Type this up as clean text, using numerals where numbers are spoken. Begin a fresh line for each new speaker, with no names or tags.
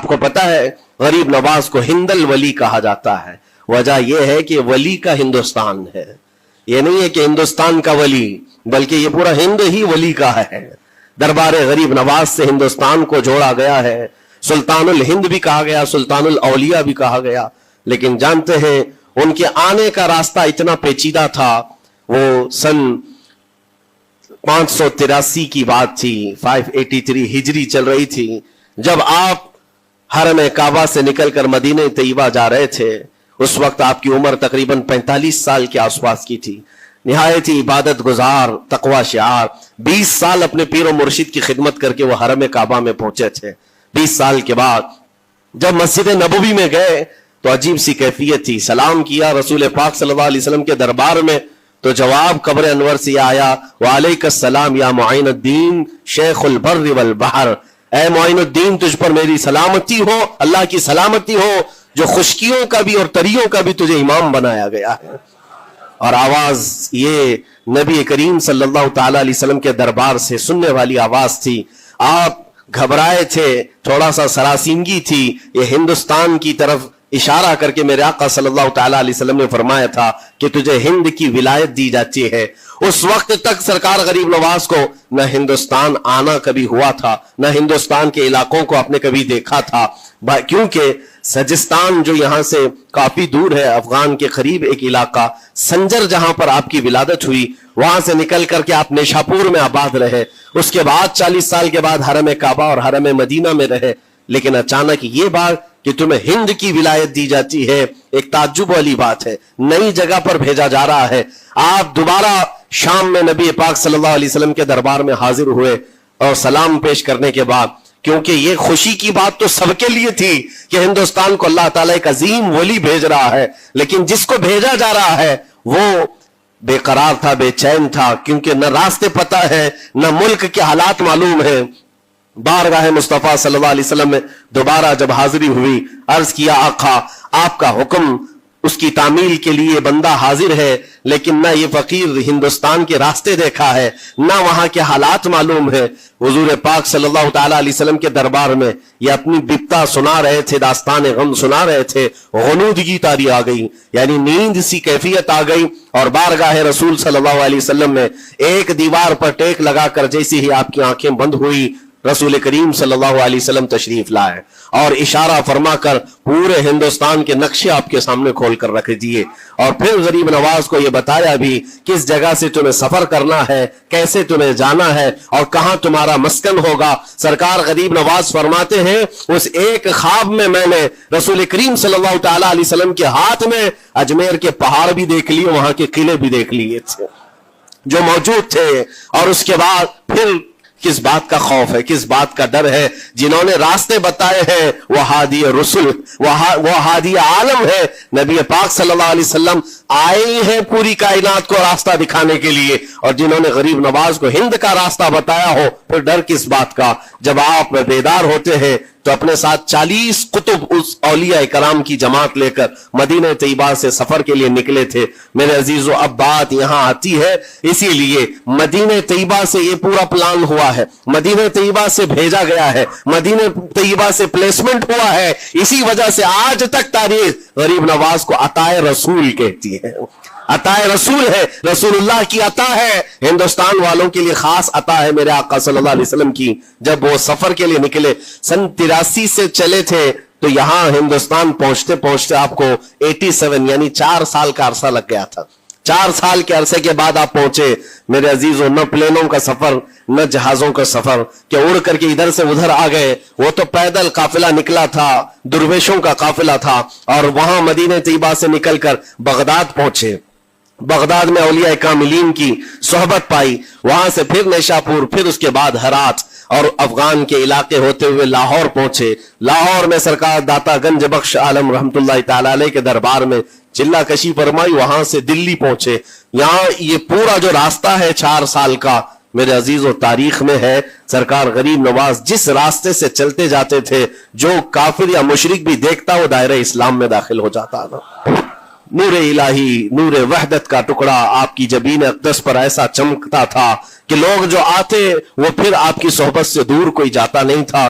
آپ کو پتا ہے غریب نواز کو ہند الولی کہا جاتا ہے. وجہ یہ ہے کہ ولی کا ہندوستان ہے. یہ نہیں ہے کہ ہندوستان کا ولی، بلکہ یہ پورا ہند ہی ولی کا ہے. دربار غریب نواز سے ہندوستان کو جوڑا گیا ہے. سلطان الہند بھی کہا گیا، سلطان الاولیاء بھی کہا گیا. لیکن جانتے ہیں ان کے آنے کا راستہ اتنا پیچیدہ تھا. وہ سن 583 کی بات تھی، 583 ہجری چل رہی تھی، جب آپ حرم کعبہ سے نکل کر مدینہ طیبہ جا رہے تھے. اس وقت آپ کی عمر تقریباً 45 سال کے آس پاس کی تھی. نہایت ہی عبادت گزار، تقوی شعار. 20 سال اپنے پیر و مرشد کی خدمت کر کے وہ حرم کعبہ میں پہنچے تھے. 20 سال کے بعد جب مسجد نبوی میں گئے تو عجیب سی کیفیت تھی. سلام کیا رسول پاک صلی اللہ علیہ وسلم کے دربار میں تو جواب قبر انور سے آیا، وعلیک السلام یا معین الدین شیخ البر والبحر. اے معین الدین، تجھ پر میری سلامتی ہو، اللہ کی سلامتی ہو، جو خشکیوں کا بھی اور تریوں کا بھی تجھے امام بنایا گیا ہے. اور آواز یہ نبی کریم صلی اللہ تعالی علیہ وسلم کے دربار سے سننے والی آواز تھی. آپ گھبرائے تھے، تھوڑا سا سراسیمگی تھی. یہ ہندوستان کی طرف اشارہ کر کے میرے آقا صلی اللہ تعالی علیہ وسلم نے فرمایا تھا کہ تجھے ہند کی ولایت دی جاتی ہے. اس وقت تک سرکار غریب نواز کو نہ ہندوستان آنا کبھی ہوا تھا، نہ ہندوستان کے علاقوں کو آپ نے کبھی دیکھا تھا، کیونکہ سجستان جو یہاں سے کافی دور ہے، افغان کے قریب ایک علاقہ سنجر جہاں پر آپ کی ولادت ہوئی، وہاں سے نکل کر کے آپ نیشاپور میں آباد رہے. اس کے بعد 40 سال کے بعد حرم کعبہ اور حرم مدینہ میں رہے. لیکن اچانک یہ بات کہ تمہیں ہند کی ولایت دی جاتی ہے، ایک تعجب والی بات ہے. نئی جگہ پر بھیجا جا رہا ہے. آپ دوبارہ شام میں نبی پاک صلی اللہ علیہ وسلم کے دربار میں حاضر ہوئے اور سلام پیش کرنے کے بعد، کیونکہ یہ خوشی کی بات تو سب کے لیے تھی کہ ہندوستان کو اللہ تعالیٰ ایک عظیم ولی بھیج رہا ہے، لیکن جس کو بھیجا جا رہا ہے وہ بے قرار تھا، بے چین تھا، کیونکہ نہ راستے پتہ ہے، نہ ملک کے حالات معلوم ہیں. بارگاہ مصطفیٰ صلی اللہ علیہ وسلم میں دوبارہ جب حاضری ہوئی، عرض کیا آقا آپ کا حکم، اس کی تعمیل کے لیے بندہ حاضر ہے، لیکن نہ یہ فقیر ہندوستان کے راستے دیکھا ہے، نہ وہاں کے حالات معلوم ہے. حضور پاک صلی اللہ تعالی علیہ وسلم کے دربار میں یہ اپنی بپتا سنا رہے تھے، داستان غم سنا رہے تھے. غنودگی طاری آ گئی، یعنی نیند سی کیفیت آ گئی، اور بارگاہ رسول صلی اللہ علیہ وسلم میں ایک دیوار پر ٹیک لگا کر جیسی ہی آپ کی آنکھیں بند ہوئی، رسول کریم صلی اللہ علیہ وسلم تشریف لائے اور اشارہ فرما کر پورے ہندوستان کے نقشے آپ کے سامنے کھول کر رکھ دیے. اور پھر غریب نواز کو یہ بتایا بھی کس جگہ سے تمہیں سفر کرنا ہے، کیسے تمہیں جانا ہے اور کہاں تمہارا مسکن ہوگا. سرکار غریب نواز فرماتے ہیں اس ایک خواب میں میں نے رسول کریم صلی اللہ تعالی علیہ وسلم کے ہاتھ میں اجمیر کے پہاڑ بھی دیکھ لیے، وہاں کے قلعے بھی دیکھ لیے تھے جو موجود تھے. اور اس کے بعد پھر کس بات کا خوف ہے، کس بات کا ڈر ہے؟ جنہوں نے راستے بتائے ہیں وہ ہادی رسول، وہ ہادی عالم ہے. نبی پاک صلی اللہ علیہ وسلم آئے ہیں پوری کائنات کو راستہ دکھانے کے لیے، اور جنہوں نے غریب نواز کو ہند کا راستہ بتایا ہو، پھر ڈر کس بات کا؟ جب آپ بیدار ہوتے ہیں تو اپنے ساتھ 40 قطب اس اولیاء کرام کی جماعت لے کر مدینہ طیبہ سے سفر کے لیے نکلے تھے. میرے عزیزو، اب بات یہاں آتی ہے، اسی لیے مدینہ طیبہ سے یہ پورا پلان ہوا ہے، مدینہ طیبہ سے بھیجا گیا ہے، مدینہ طیبہ سے پلیسمنٹ ہوا ہے. اسی وجہ سے آج تک تاریخ غریب نواز کو عطائے رسول کہتی ہے. عطائے رسول ہے، رسول اللہ کی عطا ہے، ہندوستان والوں کے لیے خاص عطا ہے میرے آقا صلی اللہ علیہ وسلم کی. جب وہ سفر کے لیے نکلے سن 83 سے چلے تھے تو یہاں ہندوستان پہنچتے پہنچتے آپ کو 87 یعنی 4 سال کا عرصہ لگ گیا تھا. 4 سال کے عرصے کے بعد آپ پہنچے میرے عزیزوں. نہ پلینوں کا سفر، نہ جہازوں کا سفر کہ اڑ کر کے ادھر سے ادھر آ گئے. وہ تو پیدل قافلہ نکلا تھا، درویشوں کا قافلہ تھا، اور وہاں مدینہ طیبہ سے نکل کر بغداد پہنچے. بغداد میں اولیاء کاملین کی صحبت پائی، وہاں سے پھر نیشاپور، پھر اس کے بعد ہرات، اور افغان کے علاقے ہوتے ہوئے لاہور پہنچے. لاہور میں سرکار داتا گنج بخش عالم رحمت اللہ تعالی علیہ کے دربار میں چلہ کشی فرمائی، وہاں سے دلی پہنچے. یہاں یہ پورا جو راستہ ہے 4 سال کا میرے عزیز و تاریخ میں ہے. سرکار غریب نواز جس راستے سے چلتے جاتے تھے، جو کافر یا مشرک بھی دیکھتا وہ دائرہ اسلام میں داخل ہو جاتا تھا. نور الہی، نور وحدت کا ٹکڑا آپ کی جبین اقدس پر ایسا چمکتا تھا کہ لوگ جو آتے وہ پھر آپ کی صحبت سے دور کوئی جاتا نہیں تھا.